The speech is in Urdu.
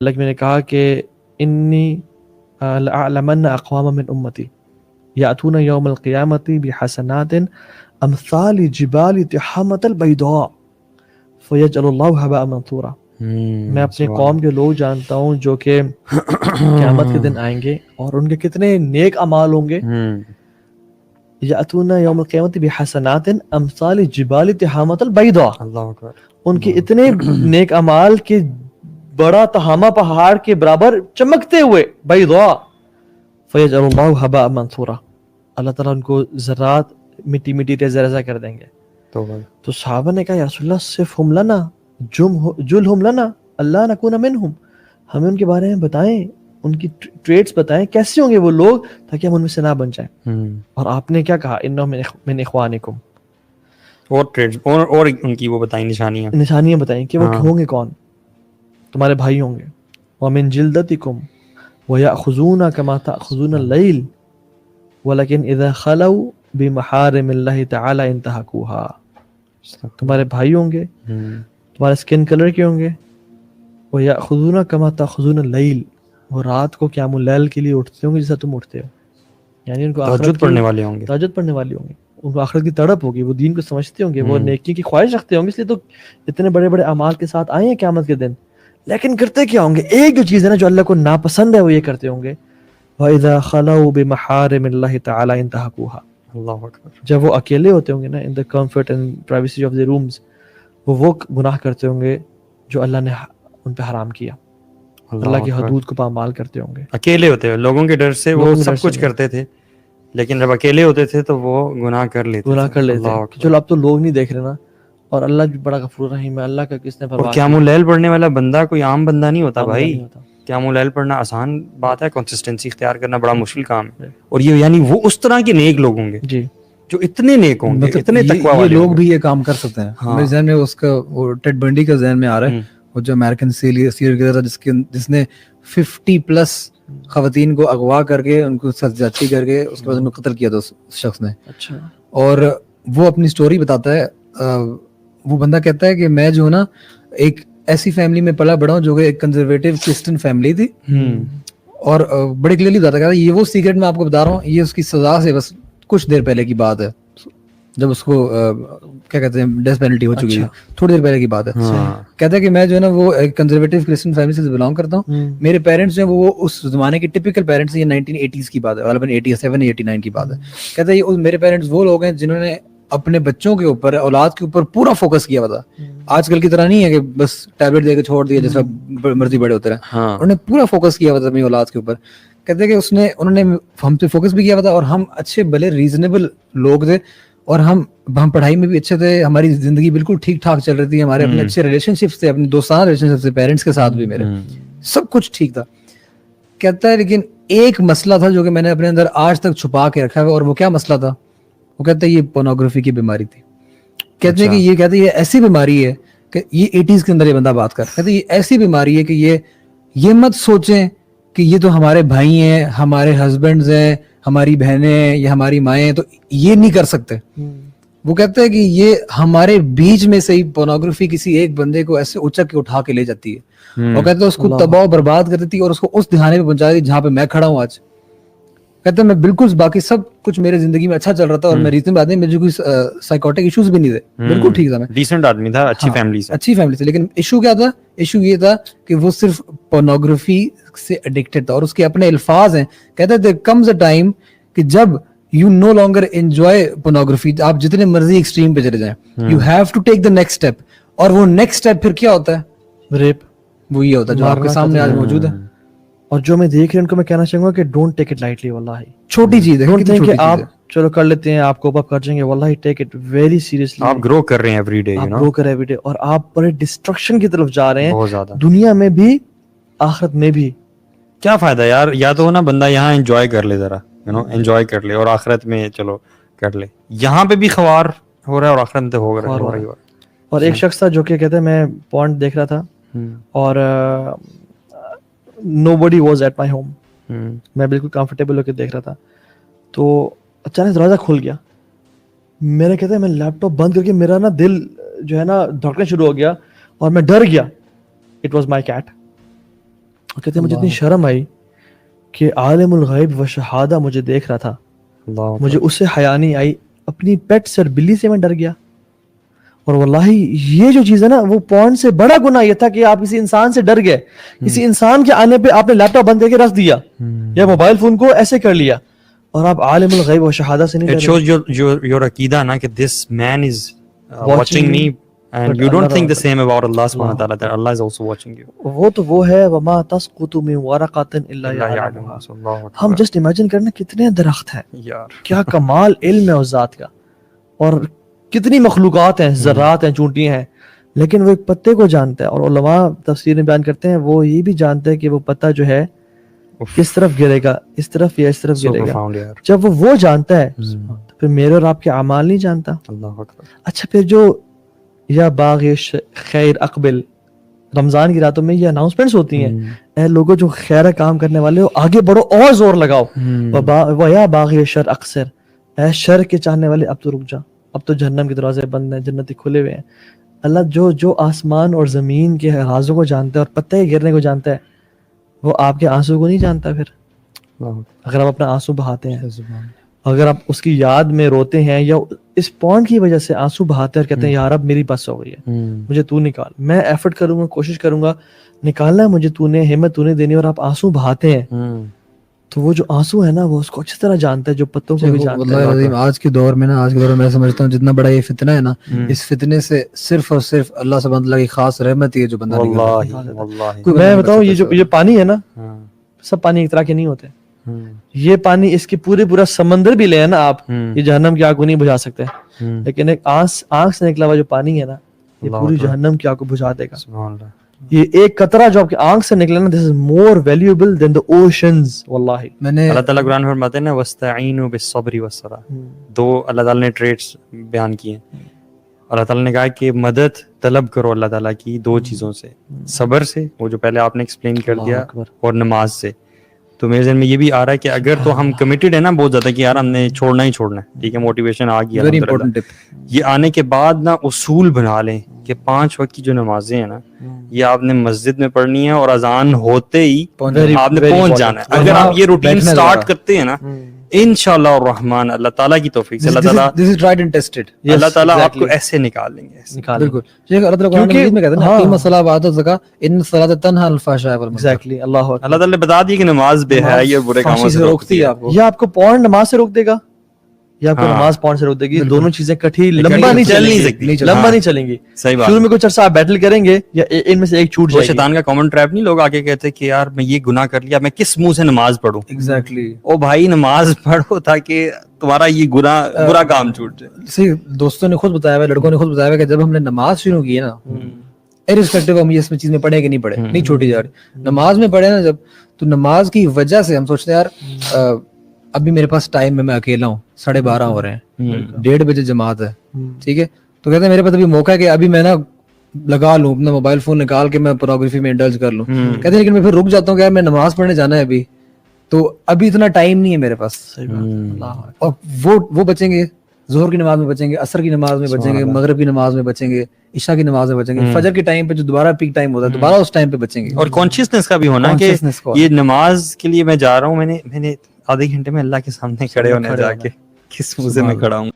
اللہ میں نے کہا کہ انی لأعلمن اقواما من امتی یاتون یوم القیامت بحسنات امثال جبال تحامۃ البیضاء فیجعل اللہ ھباء منثورا. میں اپنے قوم کے لوگ جانتا ہوں جو کہ قیامت کے دن آئیں گے اور ان کے کتنے نیک اعمال ہوں گے. یاتون یوم القیامت بحسنات امثال جبال تحامۃ البیضاء, ان کے اتنے نیک اعمال کہ بڑا تہامہ پہاڑ کے برابر چمکتے ہوئے بیضاء, فیجعل اللہ ھباء منثورا, اللہ تعالیٰ ان کو ذرات مٹی مٹی ریزہ ریزہ کر دیں گے. تو صحابہ نے کہا یا رسول اللہ صفہم لنا جلہم لنا اللہ نکون منہم, ہمیں ان کے بارے میں بتائیں, ان کی ٹریٹس بتائیں, کیسے ہوں گے وہ لوگ تاکہ ہم ان میں سے نہ بن جائیں. اور آپ نے کیا کہا انہم من اخوانکم, اور ٹریٹس اور ان کی وہ بتائیں نشانیاں بتائیں کہ وہ ہوں گے کون, تمہارے بھائی ہوں گے. ومن جلدتکم ویأخذون کما تأخذون اللیل ولکن اذا خلوا بمحارم اللہ تعالی انتہکوها, تمہارے بھائی ہوں گے, تمہارے سکن کلر کے ہوں گے. وَيَأْخُذُونَ كَمَا تَأْخُذُونَ اللَّيْلَ, وہ رات کو قیام اللیل کے لیے اٹھتے ہوں گے جیسا تم اٹھتے ہو, یعنی ان کو تہجد پڑھنے والے ہوں گے, تہجد پڑھنے والے ہوں گے, ان کو آخرت کی تڑپ ہوگی, وہ دین کو سمجھتے ہوں گے, وہ نیکی کی خواہش رکھتے ہوں گے, اس لیے تو اتنے بڑے بڑے اعمال کے ساتھ آئے ہیں قیامت کے دن. لیکن کرتے کیا ہوں گے, ایک جو چیز ہے نا جو اللہ کو ناپسند ہے وہ یہ کرتے ہوں گے, وَإِذَا خَلَوْا بِمَحَارِمِ اللَّهِ تَعَالَى انتهكوها, اللہ اکبر, جب وہ اکیلے ہوتے ہوں گے نا in the comfort and privacy of the rooms, وہ گناہ کرتے ہوں گے جو اللہ نے ان پہ حرام کیا, اللہ کی حدود کو پامال کرتے ہوں گے. اکیلے ہوتے ہیں, لوگوں کے ڈر سے وہ سب کچھ کرتے تھے, لیکن جب اکیلے ہوتے تھے تو وہ گناہ کر لیتے تھے. چلو اب تو لوگ نہیں دیکھ رہے نا, اور اللہ بھی بڑا غفور رحیم ہے, اللہ کا کس نے پرواہ. اور قیام اللیل پڑھنے والا بندہ کوئی عام بندہ نہیں ہوتا بھائی. قیام اللیل پڑھنا آسان بات ہے, کنسسٹنسی اختیار کرنا بڑا مشکل کام ہے. اور یہ یعنی وہ اس طرح کے نیک لوگ ہوں گے جی جو اتنے نیک ہوں گے, اتنے تقویٰ والے لوگ بھی یہ کام کر سکتے ہیں. میرے ذہن میں اس کا وہ ٹیڈ بنڈی کا ذہن میں آ رہا ہے, وہ جو امریکن سیریل کلر تھا جس نے 50+ خواتین کو اغوا کر کے ان کو سرجاتی کر کے اس کے بعد ان کو قتل کیا تھا اس شخص نے. اچھا. اور وہ اپنی سٹوری بتاتا ہے, وہ بندہ کہتا ہے کہ میں جو نا ایک ایسی فیملی میں پلا بڑا ہوں جو کہ ایک کنزرویٹو کرسچن فیملی تھی, اور بڑے کلیئرلی بتاتا ہے یہ وہ سیکرٹ میں آپ کو بتا رہا ہوں, یہ اس کی سزا سے بس کچھ دیر پہلے کی بات ہے, جب اس کو کیا کہتے ہیں ڈیتھ پینلٹی ہو چکی ہے, تھوڑی دیر پہلے کی بات ہے. کہتا ہے کہ میں جو ہے نا وہ ایک کنزرویٹو کرسچن فیملی سے بلانگ کرتا ہوں. میرے پیرنٹس جو ہیں وہ اس زمانے کے ٹپیکل پیرنٹس ہیں, یہ 1980s کی بات ہے, غالباً 87 89 کی بات ہے. کہتا ہے یہ میرے پیرنٹس وہ لوگ ہیں جنہوں نے اپنے بچوں کے اوپر, اولاد کے اوپر پورا فوکس کیا ہوا تھا. آج کل کی طرح نہیں ہے کہ بس ٹیبلٹ دے کے چھوڑ دیا جیسا مرضی بڑے ہوتے رہے. انہوں نے پورا فوکس کیا ہوا تھا اپنی اولاد کے اوپر. کہتے ہیں کہ انہوں نے ہم پہ فوکس بھی کیا ہوا تھا, اور ہم اچھے بھلے ریزنیبل لوگ تھے, اور ہم پڑھائی میں بھی اچھے تھے, ہماری زندگی بالکل ٹھیک ٹھاک چل رہی تھی, ہمارے اپنے اچھے ریلیشن شپس تھے, اپنے دوستانہ ریلیشن شپس تھے پیرنٹس کے ساتھ بھی, میرے سب کچھ ٹھیک تھا. کہتا ہے لیکن ایک مسئلہ تھا جو کہ میں نے اپنے اندر آج تک چھپا کے رکھا ہے, اور وہ کیا مسئلہ تھا؟ وہ کہتا ہے یہ پورنوگرافی کی بیماری تھی. کہتے ہیں کہ یہ ایسی بیماری ہے کہ یہ 80s کے اندر یہ بندہ بات کر, کہتے ہیں یہ ایسی بیماری ہے کہ یہ مت سوچیں کہ یہ تو ہمارے بھائی ہیں, ہمارے ہسبینڈز ہیں, ہماری بہنیں ہیں یا ہماری مائیں ہیں, تو یہ نہیں کر سکتے. وہ کہتے ہیں کہ یہ ہمارے بیچ میں سے ہی پورنوگرافی کسی ایک بندے کو ایسے اچک کے اٹھا کے لے جاتی ہے, اور کہتے ہیں اس کو تباہ و برباد کر دیتی ہے, اور اس کو اس دہانے پہ پہنچا دیتی جہاں پہ میں کھڑا ہوں آج. کہتے ہیں میں بالکل باقی سب کچھ میرے زندگی میں اچھا چل رہا تھا, اور میں ریزن آدمی, مجھے کوئی سائیکوٹک ایشوز بھی نہیں تھے, بالکل ٹھیک تھا, میں ڈیسنٹ آدمی تھا, اچھی فیملی سے. لیکن ایشو کیا تھا؟ ایشو یہ تھا کہ وہ صرف پورنوگرافی سے ایڈکٹڈ تھا, اور اس کے اپنے الفاظ ہیں. کہتے ہیں there comes a time کہ جب you no longer enjoy pornography, آپ جتنے مرضی ایکسٹریم پہ چلے جائیں, you have to take the next step. اور وہ نیکسٹ اسٹیپ پھر کیا ہوتا ہے؟ ریپ. وہ یہ ہوتا ہے جو آپ کے سامنے آج موجود ہے. اور جو میں دیکھ رہا ہوں ان کو میں کہنا چاہوں گا کہ ڈونٹ ٹیک اٹ لائٹلی, واللہ چھوٹی چیز ہے کہ آپ چلو کر لیتے ہیں, آپ کوپ اپ کر جائیں گے, واللہ ٹیک اٹ ویری سیریسلی. آپ گرو کر رہے ہیں ایوری ڈے, آپ گرو کر رہے ہیں ایوری ڈے, اور آپ بڑے ڈسٹرکشن کی طرف جا رہے ہیں بہت زیادہ, دنیا میں بھی آخرت میں بھی. کیا فائدہ یار, یا تو نا بندہ یہاں انجوائے کر لے, ذرا انجوائے کر لے, اور آخرت میں چلو کر لے. یہاں پہ بھی خوار ہو رہا ہے اور آخرت میں ہو رہا ہے. اور ایک شخص تھا جو کہ کہتے ہیں میں پوائنٹ دیکھ رہا تھا, اور nobody was at my home, میں بالکل کمفرٹیبل ہو کے دیکھ رہا تھا, تو اچانک دروازہ کھل گیا. میرا کہتا ہے میں لیپ ٹاپ بند کر کے میرا نا دل جو ہے نا دھڑکنا شروع ہو گیا, اور میں ڈر گیا. It was my cat. اور کہتے ہیں مجھے اتنی شرم آئی کہ عالم الغیب و شہادہ مجھے دیکھ رہا تھا, مجھے اس سے حیا نہیں آئی, اپنی پیٹ سے اور بلی سے میں ڈر گیا. اور واللہ یہ جو چیز ہے نا, وہ پوائنٹ سے بڑا گناہ یہ تھا کہ آپ کسی انسان سے ڈر گئے, کسی انسان کے آنے پہ آپ نے لیپ ٹاپ بند کر کے رکھ دیا یا موبائل فون کو ایسے کر لیا, اور آپ عالم الغیب و شہادہ سے نہیں It ڈرے. shows your عقیدہ نا کہ this man is watching me and you don't think the same about Allah subhanahu wa ta'ala that Allah is also watching you. وہ تو وہ ہے وما تسقط من ورقۃ الا يعلمها. ہم جسٹ امیجن کرنا کتنے درخت ہیں, یار کیا کمال علم ہے اس ذات کا, اور کتنی مخلوقات ہیں, ذرات ہیں, چونٹیاں ہیں, لیکن وہ ایک پتے کو جانتا ہے. اور علماء تفسیر میں بیان کرتے ہیں وہ یہ بھی جانتے ہیں کہ وہ پتا جو ہے کس طرف گرے گا, اس طرف یا اس طرف گرے گا. جب وہ جانتا ہے تو پھر میرے اور آپ کے اعمال نہیں جانتا. اللہ اکبر. اچھا پھر جو یا باغ خیر اقبل, رمضان کی راتوں میں یہ اناؤنسمنٹس ہوتی ہیں, اے لوگوں جو خیر کام کرنے والے ہو آگے بڑھو اور زور لگاؤ. وہ یا باغ شر اکثر, اے شر کے چاہنے والے اب تو رک جا, اب تو جہنم کے دروازے بند ہیں, جنتی کھلے ہوئے ہیں. اللہ جو آسمان اور زمین کے رازوں کو جانتا ہے اور پتے کے گرنے کو جانتا ہے, وہ آپ کے آنسو کو نہیں جانتا. پھر اگر آپ اپنا آنسو بہاتے ہیں, اگر آپ اس کی یاد میں روتے ہیں یا اس پوائنٹ کی وجہ سے آنسو بہاتے ہیں اور کہتے ہیں یار اب میری بس ہو گئی ہے, مجھے تو نکال, میں ایفرٹ کروں گا, کوشش کروں گا, نکالنا ہے مجھے, تو نے ہمت تو نے دینی, اور آپ آنسو بہاتے ہیں, تو وہ جو آنسو ہے نا وہ اس کو اچھی طرح جانتا ہے, جو پتوں کو بھی جانتا ہے. واللہ آج کے دور میں میں سمجھتا ہوں جتنا بڑا یہ فتنہ ہے نا, اس فتنے سے صرف اور صرف اللہ سبحانہ وتعالی کی خاص رحمت ہی ہے جو بندہ نکال. میں بتاؤں یہ پانی ہے نا, سب پانی ایک طرح کے نہیں ہوتے. یہ پانی اس کے پورا سمندر بھی لے نا آپ, یہ جہنم کی آگ کو نہیں بجھا سکتے, لیکن ایک آنکھ سے نکلا ہوا جو پانی ہے نا, یہ پوری جہنم کی آگ کو بجھا دے گا. یہ ایک قطرہ جو آپ کی آنکھ سے نکلے نا, this is more valuable than the oceans. واللہ اللہ تعالیٰ قرآن میں فرماتے ہیں نا وَاسْتَعِینُوا بِالصَّبْرِ وَالصَّلَاةِ, دو اللہ تعالیٰ نے ٹریٹس بیان کیے ہیں. اللہ تعالیٰ نے کہا کہ مدد طلب کرو اللہ تعالیٰ کی دو چیزوں سے, صبر سے, وہ جو پہلے آپ نے ایکسپلین کر دیا, اور نماز سے. تو میرے ذہن میں یہ بھی آ رہا ہے کہ اگر تو ہم کمیٹڈ ہیں نا بہت زیادہ کہ یار ہم نے چھوڑنا ہی چھوڑنا ہے, ٹھیک ہے, موٹیویشن آ گیا, یہ آنے کے بعد نا اصول بنا لیں کہ 5 وقت کی جو نمازیں ہیں نا یہ آپ نے مسجد میں پڑھنی ہے, اور اذان ہوتے ہی آپ نے پہنچ جانا ہے. اگر آپ یہ روٹین سٹارٹ کرتے ہیں نا انشاءاللہ الرحمن, اللہ تعالیٰ کی توفیق سے اللہ تعالیٰ this is tried and tested. اللہ تعالیٰ آپ کو ایسے نکال لیں گے. بالکل, اللہ تعالیٰ قرآن مجید میں کہتے ہیں نا اقیموا الصلاۃ وآتوا الزکاۃ ان الصلاۃ تنہی عن الفحشاء والمنکر. ایگزیکٹلی, اللہ تعالیٰ نے بتا دیا کہ نماز بے حیائی اور برے کاموں سے روکتی ہے آپ کو. یہ آپ کو پوائنٹ نماز سے روک دے گا, یا آپ کو نماز پوائنٹ سے روک دے گی, دونوں چیزیں کٹھی لمبا نہیں چلیں گی. صحیح بات, شروع میں کچھ عرصہ آپ بیٹل کریں گے یا ان میں سے ایک چھوٹ جائے گی. شیطان کا کامن ٹریپ نہیں, لوگ آگے کہتے کہ یار میں یہ گناہ کر لیا, میں کس منہ سے نماز پڑھوں. ایگزیکٹلی, او بھائی نماز پڑھو تاکہ تمہارا یہ گناہ برا کام چھوٹ جائے. صحیح, دوستوں نے خود بتایا ہوا, لڑکوں نے خود بتایا ہوا کہ جب ہم نے نماز شروع کی ہے نا, ارسپیکٹو ہم اس چیز میں پڑھے کہ نہیں پڑھے, نہیں چھوٹی جا رہی, نماز میں پڑھے نا جب, تو نماز کی وجہ سے ہم سوچتے ہیں یار ابھی میرے پاس ٹائم ہے, میں اکیلا ہوں, 12:30 ہو رہے ہیں, 1:30 بجے جماعت ہے, ٹھیک ہے, تو کہتے ہیں میرے پاس ابھی موقع ہے کہ ابھی میں نا لگا لوں اپنا موبائل فون نکال کے میں پورنوگرافی میں انڈلج کر لوں. کہتے ہیں لیکن میں پھر رک جاتا ہوں کہ یار میں نماز پڑھنے جانا ہے ابھی, تو ابھی اتنا ٹائم نہیں ہے میرے پاس. اور وہ بچیں گے, ظہر کی نماز میں بچیں گے, عصر کی نماز میں بچیں گے, مغرب کی نماز میں بچیں گے, عشاء کی نماز میں بچیں گے, فجر کے ٹائم پہ جو دوبارہ پیک ٹائم ہوتا ہے دوبارہ اس ٹائم پہ بچیں گے. اور کانشیسنس کا بھی ہونا کہ یہ نماز کے لیے میں جا رہا ہوں, میں نے آدھے گھنٹے میں اللہ کے سامنے کھڑے ہونا, جا کے کس منہ سے میں کھڑا ہوں.